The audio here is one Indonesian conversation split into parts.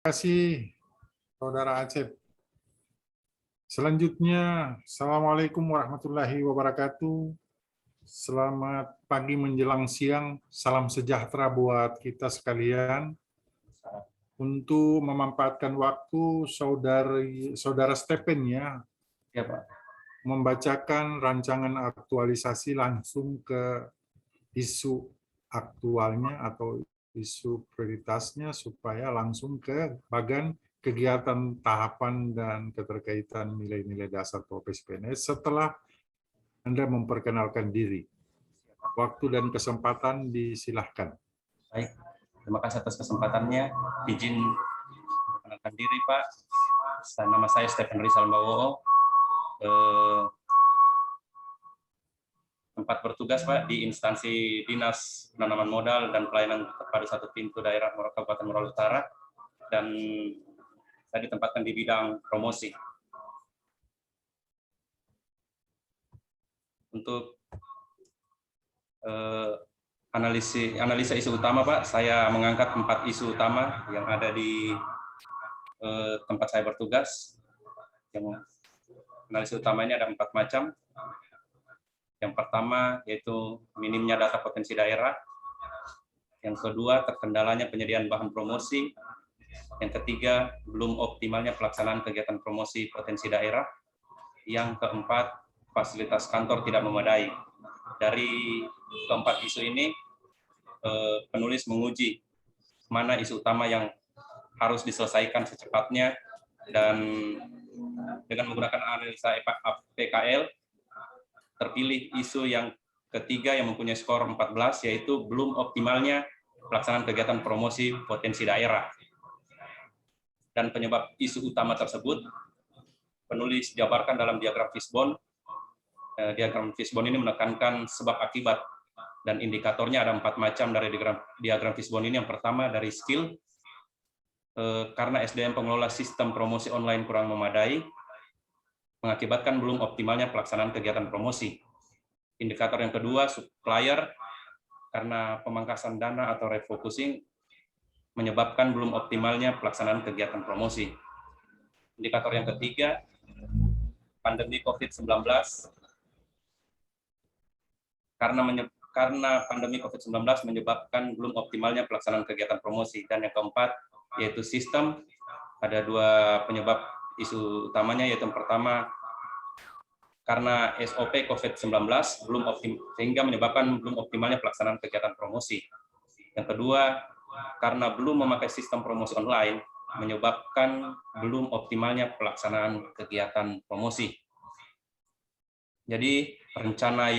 Kasih Saudara Acep. Selanjutnya, Assalamualaikum warahmatullahi wabarakatuh. Selamat pagi menjelang siang. Salam sejahtera buat kita sekalian. Untuk memanfaatkan waktu, saudara Stephen ya, Ya, Pak. membacakan rancangan aktualisasi langsung ke isu aktualnya atau isu prioritasnya supaya langsung ke bagian kegiatan tahapan dan keterkaitan nilai-nilai dasar profesi PNS setelah Anda memperkenalkan diri. Waktu dan kesempatan disilahkan. Baik, terima kasih atas kesempatannya. Izin memperkenalkan diri, Pak. Nama saya Stephen Rizal Bawowo. Tempat bertugas, Pak, di instansi Dinas Penanaman Modal dan Pelayanan Terpadu Satu Pintu Daerah Kabupaten Moral Utara, dan saya ditempatkan di bidang promosi. Untuk analisa isu utama, Pak, saya mengangkat 4 isu utama yang ada di tempat saya bertugas. Yang analisa utamanya ada 4 macam. Yang pertama yaitu minimnya data potensi daerah. Yang kedua, terkendalanya penyediaan bahan promosi. Yang ketiga, belum optimalnya pelaksanaan kegiatan promosi potensi daerah. Yang keempat, fasilitas kantor tidak memadai. Dari keempat isu ini, penulis menguji mana isu utama yang harus diselesaikan secepatnya, dan dengan menggunakan analisa PKL, terpilih isu yang ketiga yang mempunyai skor 14, yaitu belum optimalnya pelaksanaan kegiatan promosi potensi daerah. Dan penyebab isu utama tersebut, penulis jabarkan dalam diagram Fishbone. Diagram Fishbone ini menekankan sebab akibat, dan indikatornya ada 4 macam dari diagram Fishbone ini. Yang pertama dari skill, karena SDM pengelola sistem promosi online kurang memadai, mengakibatkan belum optimalnya pelaksanaan kegiatan promosi. Indikator yang kedua, supplier, karena pemangkasan dana atau refocusing menyebabkan belum optimalnya pelaksanaan kegiatan promosi. Indikator yang ketiga, pandemi COVID-19, karena pandemi COVID-19 menyebabkan belum optimalnya pelaksanaan kegiatan promosi. Dan yang keempat, yaitu sistem, ada 2 penyebab isu utamanya, yaitu yang pertama, karena SOP COVID-19 belum sehingga menyebabkan belum optimalnya pelaksanaan kegiatan promosi. Yang kedua, karena belum memakai sistem promosi online, menyebabkan belum optimalnya pelaksanaan kegiatan promosi. Jadi rencana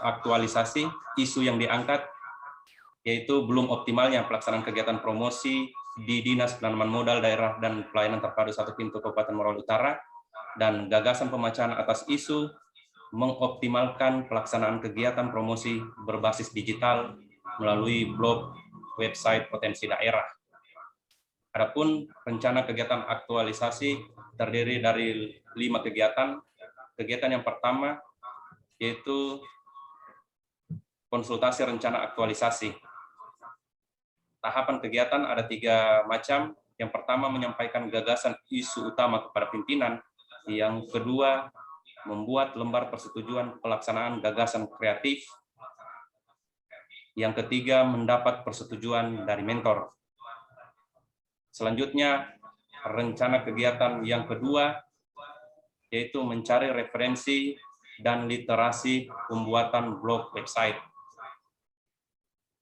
aktualisasi isu yang diangkat yaitu belum optimalnya pelaksanaan kegiatan promosi di Dinas Penanaman Modal Daerah dan Pelayanan Terpadu Satu Pintu Kabupaten Moral Utara, dan gagasan pemecahan atas isu mengoptimalkan pelaksanaan kegiatan promosi berbasis digital melalui blog website potensi daerah. Adapun rencana kegiatan aktualisasi terdiri dari 5 kegiatan. Kegiatan yang pertama yaitu konsultasi rencana aktualisasi. Tahapan kegiatan ada 3 macam. Yang pertama, menyampaikan gagasan isu utama kepada pimpinan. Yang kedua, membuat lembar persetujuan pelaksanaan gagasan kreatif. Yang ketiga, mendapat persetujuan dari mentor. Selanjutnya, rencana kegiatan yang kedua yaitu mencari referensi dan literasi pembuatan blog website.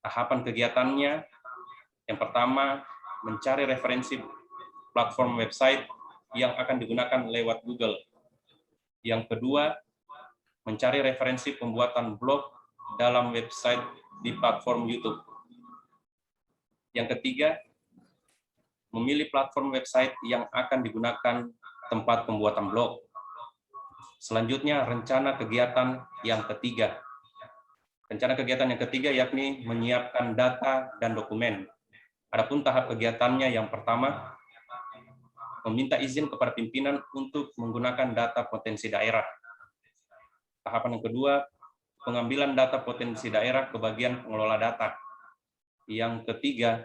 Tahapan kegiatannya, yang pertama, mencari referensi platform website yang akan digunakan lewat Google. Yang kedua, mencari referensi pembuatan blog dalam website di platform YouTube. Yang ketiga, memilih platform website yang akan digunakan tempat pembuatan blog. Selanjutnya, rencana kegiatan yang ketiga. Rencana kegiatan yang ketiga yakni menyiapkan data dan dokumen. Adapun tahap kegiatannya yang pertama, meminta izin kepada pimpinan untuk menggunakan data potensi daerah. Tahapan yang kedua, pengambilan data potensi daerah ke bagian pengelola data. Yang ketiga,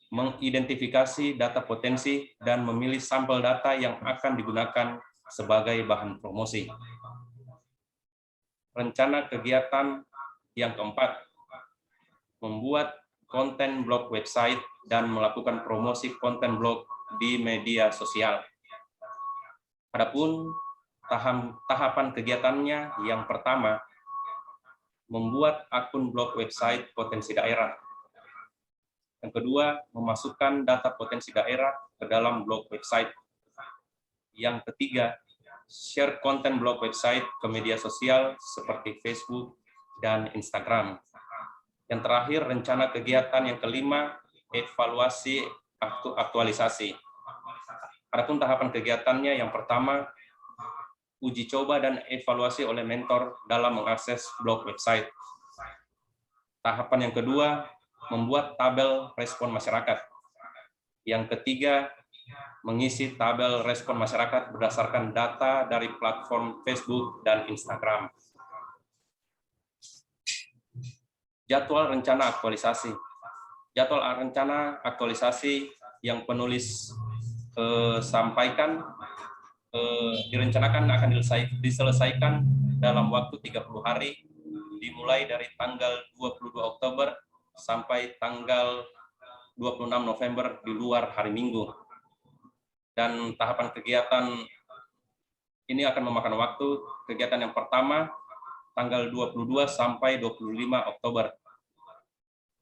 mengidentifikasi data potensi, dan memilih sampel data yang akan digunakan sebagai bahan promosi. Rencana kegiatan yang keempat, membuat konten blog website dan melakukan promosi konten blog di media sosial. Adapun tahapan kegiatannya yang pertama, membuat akun blog website potensi daerah. Yang kedua, memasukkan data potensi daerah ke dalam blog website. Yang ketiga, share konten blog website ke media sosial seperti Facebook dan Instagram. Yang terakhir, rencana kegiatan yang kelima, evaluasi aktualisasi. Adapun tahapan kegiatannya yang pertama, uji coba dan evaluasi oleh mentor dalam mengakses blog website. Tahapan yang kedua, membuat tabel respon masyarakat. Yang ketiga, mengisi tabel respon masyarakat berdasarkan data dari platform Facebook dan Instagram. Jadwal rencana aktualisasi. Jadwal rencana aktualisasi yang penulis sampaikan direncanakan akan diselesaikan dalam waktu 30 hari, dimulai dari tanggal 22 Oktober sampai tanggal 26 November di luar hari Minggu. Dan tahapan kegiatan ini akan memakan waktu. Kegiatan yang pertama, tanggal 22 sampai 25 Oktober.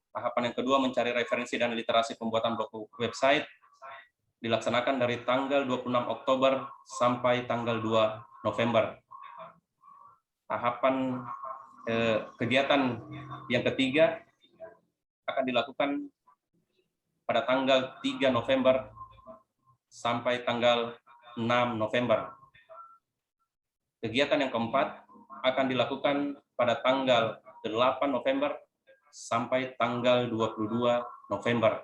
Tahapan yang kedua, mencari referensi dan literasi pembuatan blog website, dilaksanakan dari tanggal 26 Oktober sampai tanggal 2 November. Tahapan kegiatan yang ketiga akan dilakukan pada tanggal 3 November sampai tanggal 6 November. Kegiatan yang keempat akan dilakukan pada tanggal 8 November sampai tanggal 22 November.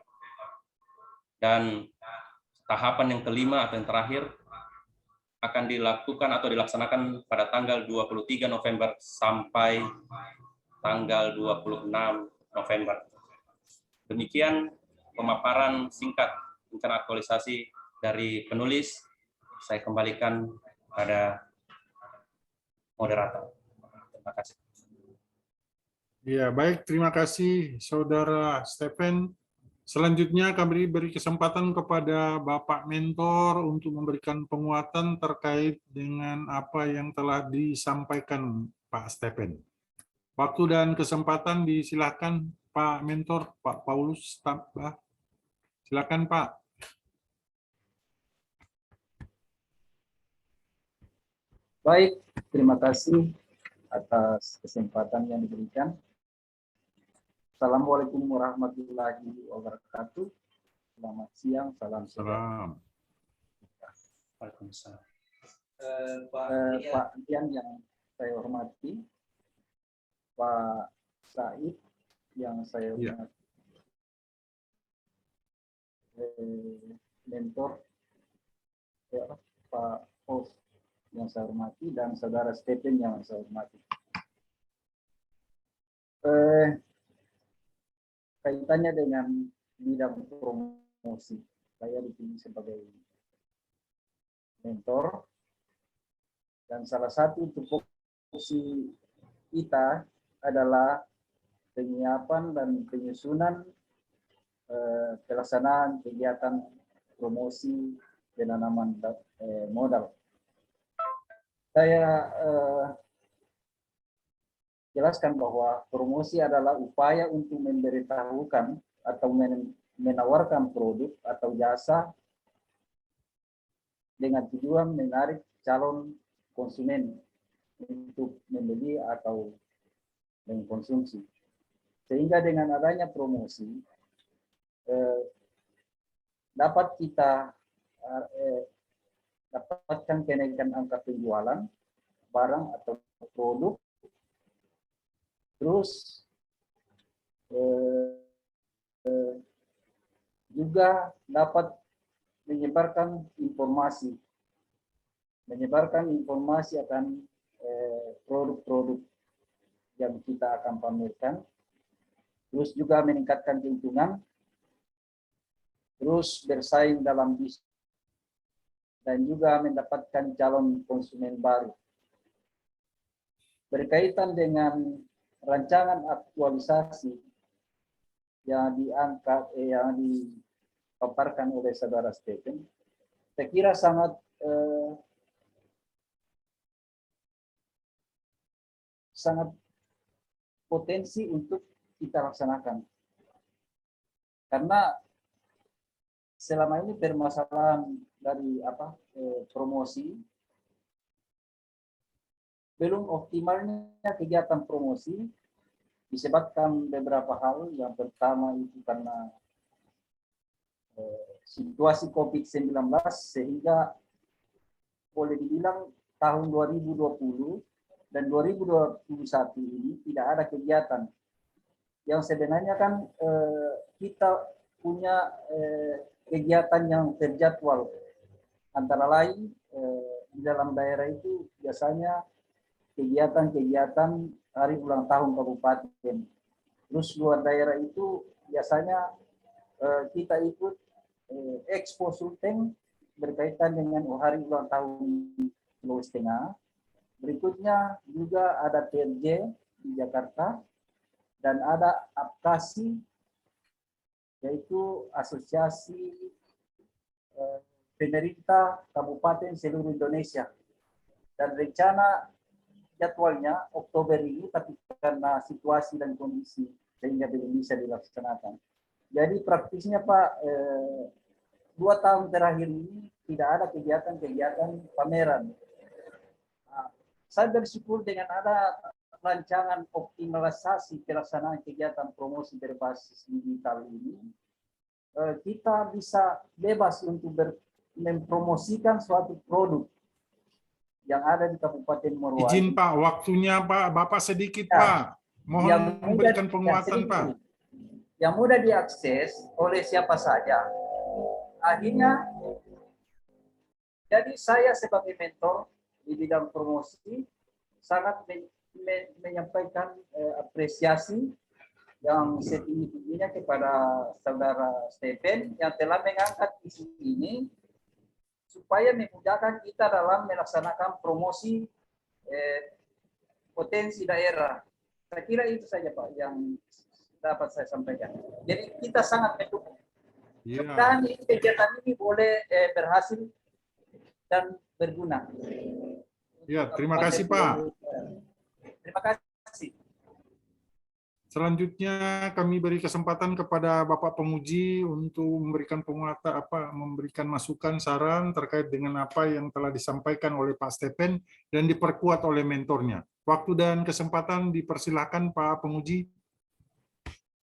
Dan tahapan yang kelima atau yang terakhir akan dilakukan atau dilaksanakan pada tanggal 23 November sampai tanggal 26 November. Demikian pemaparan singkat rencana aktualisasi dari penulis. Saya kembalikan pada moderator. Terima kasih. Ya, baik. Terima kasih, Saudara Stephen. Selanjutnya kami beri kesempatan kepada Bapak Mentor untuk memberikan penguatan terkait dengan apa yang telah disampaikan Pak Stephen. Waktu dan kesempatan disilakan Pak Mentor, Pak Paulus. Silakan Pak. Baik, terima kasih atas kesempatan yang diberikan. Assalamualaikum warahmatullahi wabarakatuh. Selamat siang, salam sejahtera. Waalaikumsalam. Pak Dian yang saya hormati, Pak Said yang saya hormati, mentor, Pak host yang saya hormati, dan Saudara Stephen yang saya hormati. Kaitannya dengan bidang promosi, saya dipilih sebagai mentor, dan salah satu tupoksi kita adalah penyiapan dan penyusunan pelaksanaan kegiatan promosi penanaman modal. Saya jelaskan bahwa promosi adalah upaya untuk memberitahukan atau menawarkan produk atau jasa dengan tujuan menarik calon konsumen untuk membeli atau mengkonsumsi. Sehingga dengan adanya promosi dapat kita dapatkan kenaikan angka penjualan barang atau produk. Terus juga dapat menyebarkan informasi akan produk-produk yang kita akan pamerkan. Terus juga meningkatkan keuntungan terus bersaing dalam bisnis, dan juga mendapatkan calon konsumen baru. Berkaitan dengan rancangan aktualisasi yang dipaparkan oleh saudara Stephen, saya kira sangat potensi untuk kita laksanakan. Karena selama ini permasalahan dari promosi, belum optimalnya kegiatan promosi disebabkan beberapa hal. Yang pertama itu karena situasi COVID-19, sehingga boleh dibilang tahun 2020 dan 2021 ini tidak ada kegiatan. Yang sebenarnya kan kita punya kegiatan yang terjadwal. Antara lain di dalam daerah itu biasanya kegiatan-kegiatan hari ulang tahun kabupaten. Terus luar daerah itu biasanya kita ikut Expo Sulteng berkaitan dengan hari ulang tahun Sulawesi Tengah. Berikutnya juga ada TRJ di Jakarta, dan ada APKASI, yaitu Asosiasi Pemerintah Kabupaten seluruh Indonesia. Dan rencana jadwalnya Oktober ini, tapi karena situasi dan kondisi sehingga belum bisa dilaksanakan. Jadi praktisnya Pak, 2 tahun terakhir ini tidak ada kegiatan-kegiatan pameran. Saya bersyukur dengan ada rancangan optimalisasi pelaksanaan kegiatan promosi berbasis digital ini, kita bisa bebas untuk mempromosikan suatu produk yang ada di Kabupaten Morowali. Izin Pak, waktunya Pak, Bapak sedikit Ya, Pak. Mohon yang memberikan penguatan Pak. Yang mudah diakses oleh siapa saja. Akhirnya, jadi saya sebagai mentor di bidang promosi sangat menyampaikan apresiasi yang setinggi-tingginya kepada saudara Stephen yang telah mengangkat isu ini supaya memudahkan kita dalam melaksanakan promosi potensi daerah. Saya kira itu saja Pak yang dapat saya sampaikan. Jadi kita sangat mendukung. Dan kegiatan ini boleh berhasil dan berguna. Ya, terima kasih Pak. Terima kasih. Selanjutnya kami beri kesempatan kepada Bapak Penguji untuk memberikan penguatan memberikan masukan saran terkait dengan apa yang telah disampaikan oleh Pak Stephen dan diperkuat oleh mentornya. Waktu dan kesempatan dipersilakan Pak Penguji.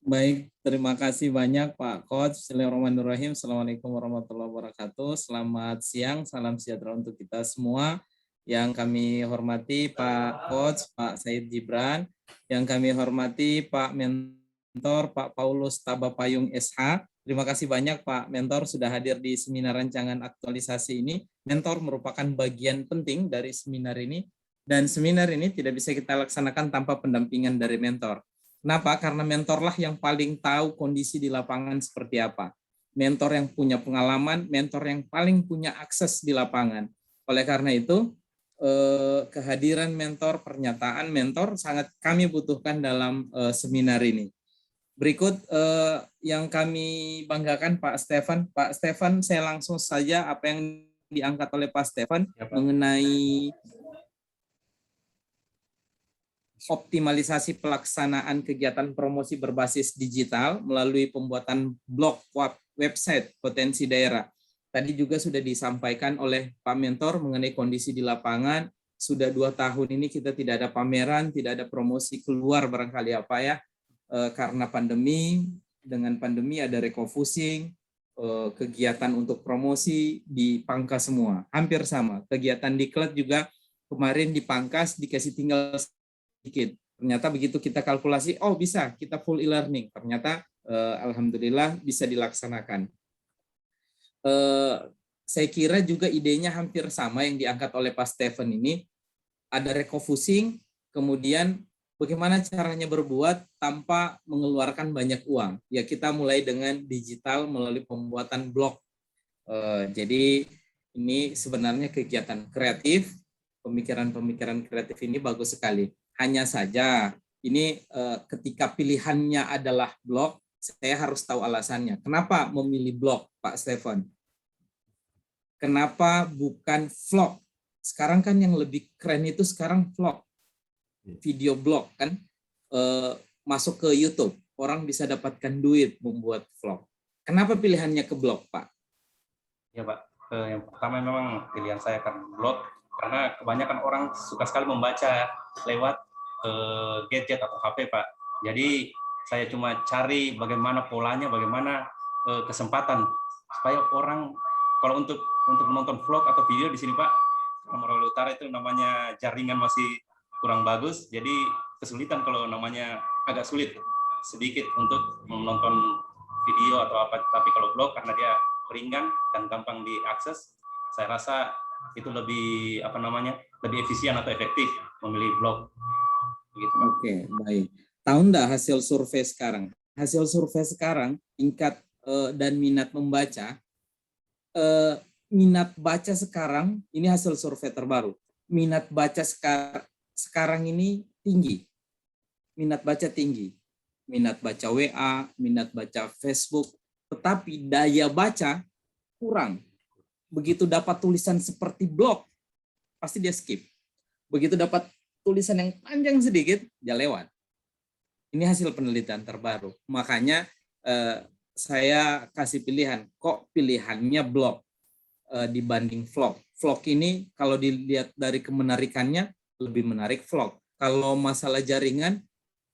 Baik, terima kasih banyak Pak Coach. Bismillahirrahmanirrahim. Assalamualaikum warahmatullahi wabarakatuh. Selamat siang, salam sejahtera untuk kita semua. Yang kami hormati Pak Coach, Pak Said Gibran. Yang kami hormati Pak Mentor, Pak Paulus Tabapayung SH. Terima kasih banyak Pak Mentor sudah hadir di seminar rancangan aktualisasi ini. Mentor merupakan bagian penting dari seminar ini. Dan seminar ini tidak bisa kita laksanakan tanpa pendampingan dari mentor. Kenapa? Karena mentorlah yang paling tahu kondisi di lapangan seperti apa. Mentor yang punya pengalaman, mentor yang paling punya akses di lapangan. Oleh karena itu, kehadiran mentor, pernyataan mentor sangat kami butuhkan dalam seminar ini. Berikut yang kami banggakan Pak Stephen. Pak Stephen, saya langsung saja apa yang diangkat oleh Pak Stephen ya, Pak, mengenai optimalisasi pelaksanaan kegiatan promosi berbasis digital melalui pembuatan blog website potensi daerah. Tadi juga sudah disampaikan oleh Pak Mentor mengenai kondisi di lapangan. Sudah 2 tahun ini kita tidak ada pameran, tidak ada promosi keluar barangkali apa ya, karena pandemi. Dengan pandemi ada recofusing, kegiatan untuk promosi dipangkas semua. Hampir sama. Kegiatan diklat juga kemarin dipangkas, dikasih tinggal sedikit. Ternyata begitu kita kalkulasi, oh bisa, kita full e-learning. Ternyata alhamdulillah bisa dilaksanakan. Saya kira juga idenya hampir sama yang diangkat oleh Pak Stephen ini. Ada recofusing, kemudian bagaimana caranya berbuat tanpa mengeluarkan banyak uang. Ya kita mulai dengan digital melalui pembuatan blog. Jadi ini sebenarnya kegiatan kreatif, pemikiran-pemikiran kreatif ini bagus sekali. Hanya saja ini ketika pilihannya adalah blog, saya harus tahu alasannya. Kenapa memilih blog, Pak Stefan? Kenapa bukan vlog? Sekarang kan yang lebih keren itu sekarang vlog, video blog kan, masuk ke YouTube, orang bisa dapatkan duit membuat vlog. Kenapa pilihannya ke blog, Pak? Ya Pak, yang pertama memang pilihan saya kan blog, karena kebanyakan orang suka sekali membaca lewat gadget atau HP Pak. Jadi saya cuma cari bagaimana polanya, bagaimana kesempatan supaya orang kalau untuk menonton vlog atau video di sini Pak, Morowali Utara itu namanya jaringan masih kurang bagus, jadi kesulitan kalau namanya agak sulit sedikit untuk menonton video atau apa. Tapi kalau blog karena dia ringan dan gampang diakses, saya rasa itu lebih lebih efisien atau efektif memilih blog. Begitu, Pak. Oke, baik. Tahu enggak hasil survei sekarang? Hasil survei sekarang tingkat dan minat membaca. Minat baca sekarang, ini hasil survei terbaru. Minat baca sekarang ini tinggi. Minat baca tinggi. Minat baca WA, minat baca Facebook, tetapi daya baca kurang. Begitu dapat tulisan seperti blog, pasti dia skip. Begitu dapat tulisan yang panjang sedikit, dia lewat. Ini hasil penelitian terbaru. Makanya saya kasih pilihan, kok pilihannya blog dibanding vlog. Vlog ini kalau dilihat dari kemenarikannya, lebih menarik vlog. Kalau masalah jaringan,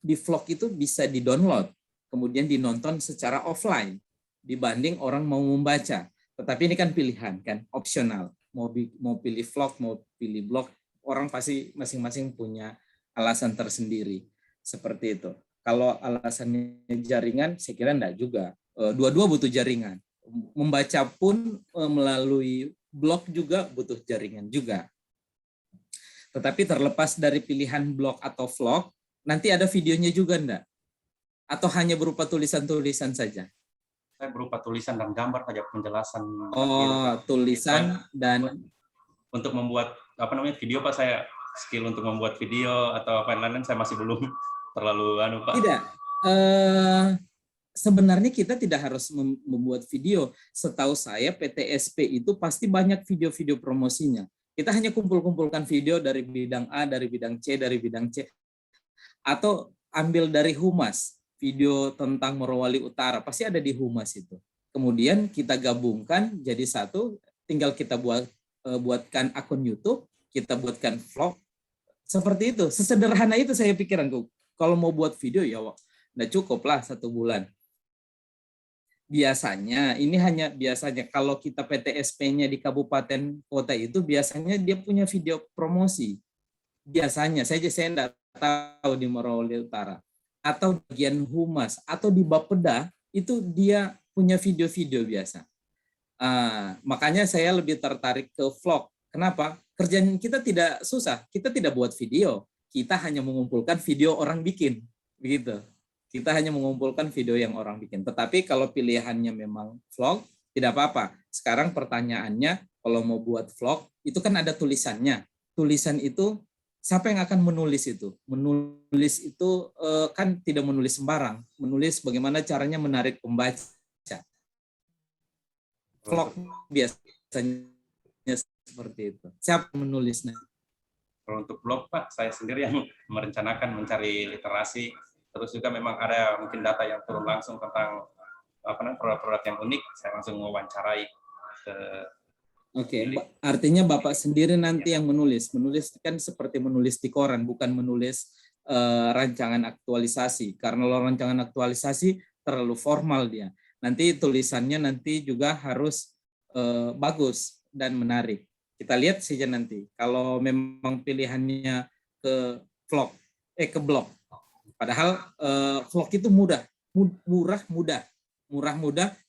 di vlog itu bisa di-download, kemudian dinonton secara offline, dibanding orang mau membaca. Tetapi ini kan pilihan, kan opsional. Mau pilih vlog, mau pilih blog, orang pasti masing-masing punya alasan tersendiri. Seperti itu. Kalau alasannya jaringan, saya kira enggak juga. Dua-dua butuh jaringan. Membaca pun melalui blog juga butuh jaringan juga. Tetapi terlepas dari pilihan blog atau vlog, nanti ada videonya juga enggak? Atau hanya berupa tulisan-tulisan saja? Saya berupa tulisan dan gambar saja penjelasan. Oh, tulisan dan untuk membuat video Pak, saya skill untuk membuat video atau apa lain-lain saya masih belum terlalu Pak. Tidak. Sebenarnya kita tidak harus membuat video. Setahu saya PTSP itu pasti banyak video-video promosinya. Kita hanya kumpul-kumpulkan video dari bidang A, dari bidang C, dari bidang C. Atau ambil dari Humas, video tentang Morowali Utara, pasti ada di Humas itu. Kemudian kita gabungkan jadi satu, tinggal kita buatkan akun YouTube, kita buatkan vlog, seperti itu. Sesederhana itu saya pikiran. Kalau mau buat video ya nggak cukup lah 1 bulan. Biasanya, ini hanya biasanya, kalau kita PTSP-nya di kabupaten kota itu biasanya dia punya video promosi. Biasanya, saya enggak tahu di Morowali Utara. Atau bagian Humas, atau di Bapeda, itu dia punya video-video biasa. Makanya saya lebih tertarik ke vlog. Kenapa? Kerjaan kita tidak susah, kita tidak buat video. Kita hanya mengumpulkan video orang bikin. Begitu. Kita hanya mengumpulkan video yang orang bikin. Tetapi kalau pilihannya memang vlog, tidak apa-apa. Sekarang pertanyaannya, kalau mau buat vlog, itu kan ada tulisannya. Tulisan itu, siapa yang akan menulis itu? Menulis itu kan tidak menulis sembarang. Menulis bagaimana caranya menarik pembaca. Vlog biasanya seperti itu. Siapa menulisnya? Kalau untuk blog Pak, saya sendiri yang merencanakan mencari literasi. Terus juga memang ada mungkin data yang turun langsung tentang produk-produk yang unik. Saya langsung mewawancarai ke. Oke, artinya Bapak sendiri nanti yang menulis. Menulis kan seperti menulis di koran, bukan menulis rancangan aktualisasi. Karena kalau rancangan aktualisasi terlalu formal dia. Nanti tulisannya nanti juga harus bagus dan menarik. Kita lihat saja nanti. Kalau memang pilihannya ke vlog, ke blog. Padahal vlog itu murah, mudah.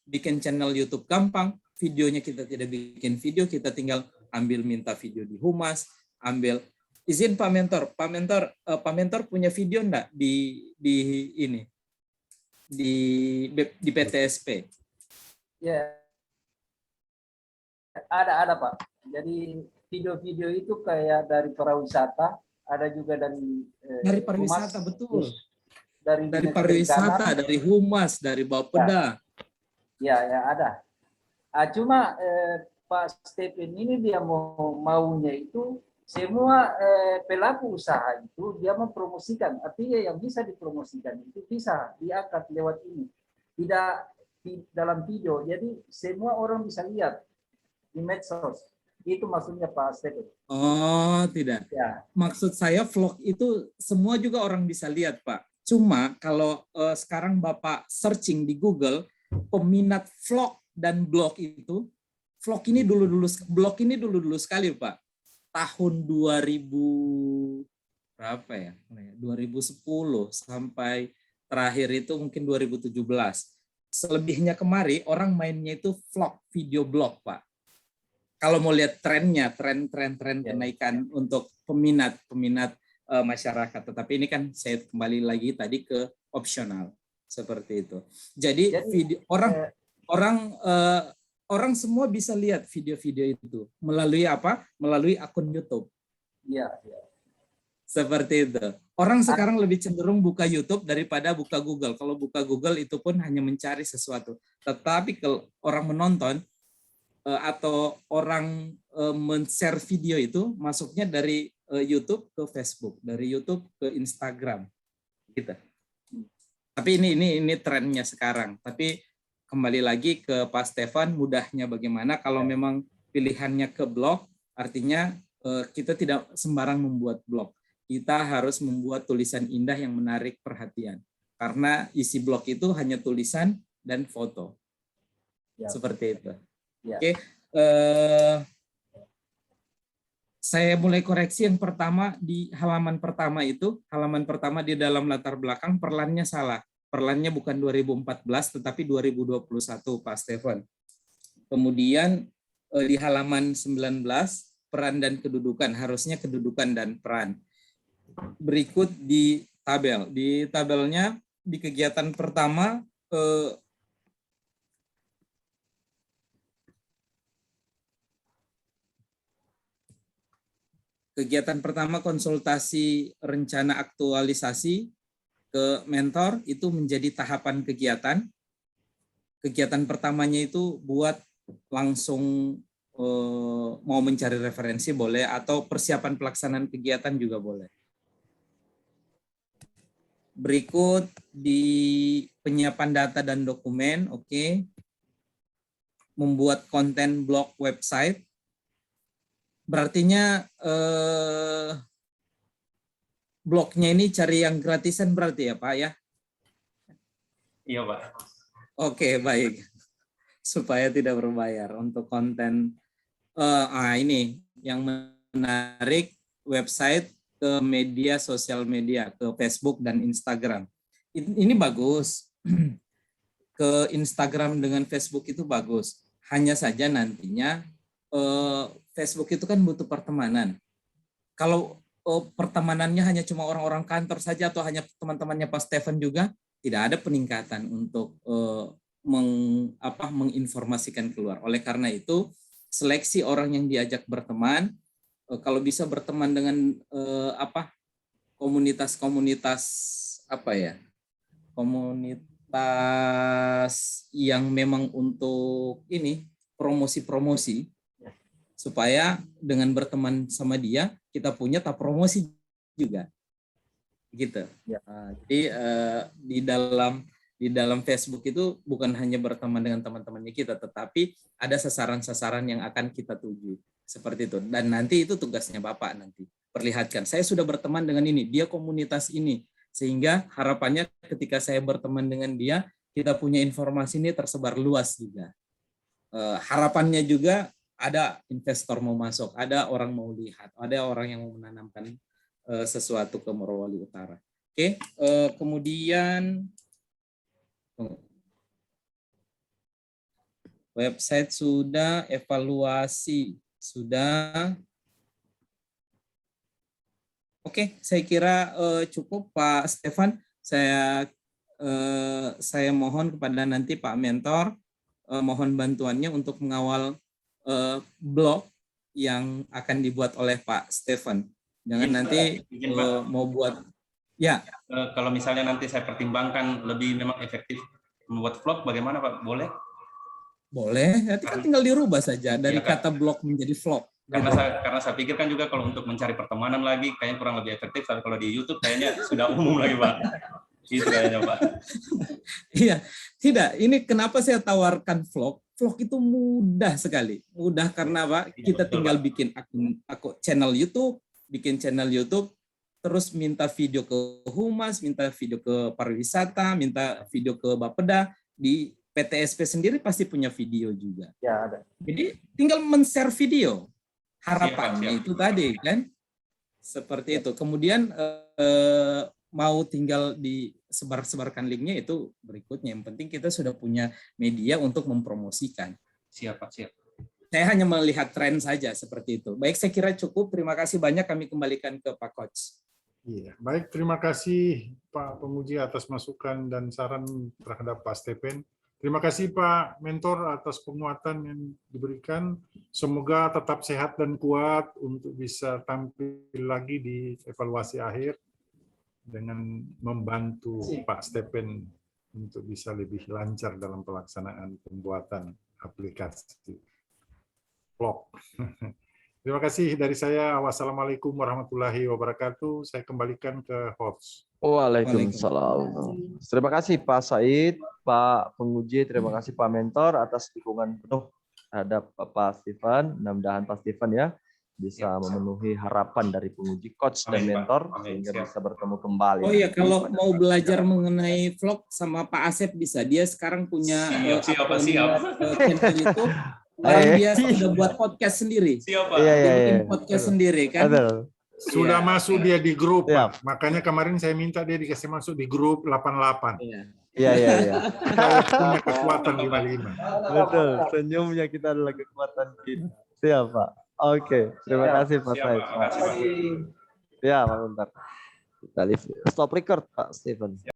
Bikin channel YouTube gampang. Videonya kita tidak bikin video, kita tinggal ambil minta video di Humas, ambil Izin Pak Mentor, Pak Mentor punya video enggak di ini di PTSP? Ya, ada Pak. Jadi video-video itu kayak dari pariwisata, ada juga dari Dari humas, pariwisata, betul. dari Dari dinas pariwisata, perikanan. dari humas, dari Bapeda. Ya, ya ada. Cuma Pak Stephen ini dia maunya itu semua pelaku usaha itu dia mempromosikan. Artinya yang bisa dipromosikan itu bisa diangkat lewat ini. Tidak di dalam video. Jadi semua orang bisa lihat di medsos. Itu maksudnya Pak Stephen. Oh, tidak. Ya, Maksud saya vlog itu semua juga orang bisa lihat, Pak. Cuma kalau sekarang Bapak searching di Google, peminat vlog dan blog itu, blog ini dulu sekali, Pak. Tahun 2000 berapa ya? 2010 sampai terakhir itu mungkin 2017. Selebihnya kemari orang mainnya itu vlog, video blog, Pak. Kalau mau lihat trennya, tren kenaikan untuk peminat masyarakat. Tetapi ini kan saya kembali lagi tadi ke opsional seperti itu. Jadi video orang semua bisa lihat video-video itu melalui apa? Melalui akun YouTube. iya, iya. Seperti itu. Orang sekarang lebih cenderung buka YouTube daripada buka Google. Kalau buka Google itu pun hanya mencari sesuatu. Tetapi kalau orang menonton atau orang men-share video itu masuknya dari YouTube ke Facebook, dari YouTube ke Instagram, gitu. Tapi ini trennya sekarang. Tapi kembali lagi ke Pak Stefan, mudahnya bagaimana kalau memang pilihannya ke blog, artinya kita tidak sembarang membuat blog. Kita harus membuat tulisan indah yang menarik perhatian. Karena isi blog itu hanya tulisan dan foto. Ya. Seperti itu. Ya. Oke, saya mulai koreksi yang pertama di halaman pertama itu, halaman pertama di dalam latar belakang perlannya salah. Perlannya bukan 2014 tetapi 2021 Pak Stefan. Kemudian di halaman 19 peran dan kedudukan, harusnya kedudukan dan peran. Berikut di tabel. Di tabelnya di kegiatan pertama kegiatan pertama konsultasi rencana aktualisasi ke mentor itu menjadi tahapan kegiatan. Kegiatan pertamanya itu buat langsung mau mencari referensi boleh atau persiapan pelaksanaan kegiatan juga boleh. Berikut di penyiapan data dan dokumen, oke. Membuat konten blog website. Berartinya blognya ini cari yang gratisan berarti ya Pak ya? Iya Pak. Oke, baik. Supaya tidak berbayar untuk konten. Ini yang menarik, website ke media sosial media, ke Facebook dan Instagram. Ini bagus. Ke Instagram dengan Facebook itu bagus. Hanya saja nantinya Facebook itu kan butuh pertemanan. Kalau pertemanannya hanya cuma orang-orang kantor saja atau hanya teman-temannya Pak Stefan juga, tidak ada peningkatan untuk menginformasikan keluar. Oleh karena itu, seleksi orang yang diajak berteman, kalau bisa berteman dengan komunitas-komunitas komunitas yang memang untuk ini promosi-promosi, supaya dengan berteman sama dia kita punya tahap promosi juga gitu ya. Jadi di dalam Facebook itu bukan hanya berteman dengan teman-temannya kita, tetapi ada sasaran-sasaran yang akan kita tuju seperti itu. Dan nanti itu tugasnya Bapak, nanti perlihatkan saya sudah berteman dengan ini, dia komunitas ini, sehingga harapannya ketika saya berteman dengan dia kita punya informasi ini tersebar luas juga. Harapannya juga ada investor mau masuk, ada orang mau lihat, ada orang yang mau menanamkan sesuatu ke Morowali Utara. Oke, kemudian website sudah, evaluasi sudah. Oke, saya kira cukup Pak Stefan. Saya mohon kepada nanti Pak Mentor, mohon bantuannya untuk mengawal blog yang akan dibuat oleh Pak Stefan. Jangan nanti Izin, Pak. mau buat, ya. Kalau misalnya nanti saya pertimbangkan lebih memang efektif membuat vlog, bagaimana Pak? Boleh? Boleh, nanti kan tinggal dirubah saja dari Iya, Kak. kata blog menjadi vlog. Karena saya pikir kan juga kalau untuk mencari pertemanan lagi kayaknya kurang lebih efektif, tapi kalau di YouTube kayaknya sudah umum lagi Pak. Itu kayaknya Pak. Iya, tidak. Ini kenapa saya tawarkan vlog? Vlog itu mudah sekali. Mudah karena Pak, kita betul, tinggal Pak. bikin akun channel YouTube, terus minta video ke Humas, minta video ke pariwisata, minta video ke Bapeda. Di PTSP sendiri pasti punya video juga. Ya, ada. Jadi tinggal men-share video. Harapannya Siap. itu tadi kan. Seperti itu. Kemudian mau tinggal disebar-sebarkan linknya itu berikutnya. Yang penting kita sudah punya media untuk mempromosikan. Siap Pak, siap. Saya hanya melihat tren saja seperti itu. Baik, saya kira cukup. Terima kasih banyak. Kami kembalikan ke Pak Coach. Iya, baik. Terima kasih Pak Pemuji atas masukan dan saran terhadap Pak Stephen. Terima kasih Pak Mentor atas penguatan yang diberikan. Semoga tetap sehat dan kuat untuk bisa tampil lagi di evaluasi akhir dengan membantu Pak Stephen untuk bisa lebih lancar dalam pelaksanaan pembuatan aplikasi vlog. Terima kasih dari saya. Wassalamualaikum warahmatullahi wabarakatuh. Saya kembalikan ke host. Waalaikumsalam. Terima kasih Pak Said, Pak Penguji, terima kasih Pak Mentor atas dukungan penuh terhadap Pak Stephen. Mudah-mudahan Pak Stephen ya bisa memenuhi harapan dari penguji, coach dan Amin, Pak. mentor Amin, sehingga siap. bisa bertemu kembali. Oh iya, kalau mau belajar mengenai vlog sama Pak Asep bisa. Dia sekarang punya Siap, Pak, akun siap. channel YouTube. Dan dia sudah buat podcast sendiri. Siap Pak. Iya, Dia iya, bikin iya. podcast sendiri kan. Betul. Sudah Iya. masuk dia di grup, Siap. Pak. Makanya kemarin saya minta dia dikasih masuk di grup 88. Iya. Iya, iya, iya. Kita punya kekuatan 55. Betul. Senyumnya kita adalah kekuatan kita. Siap, Pak. Oke, terima kasih Pak Siap, Said. Pak. Makasih, Pak. Ya, Pak Bentar. Kita live. Stop record, Pak Stephen.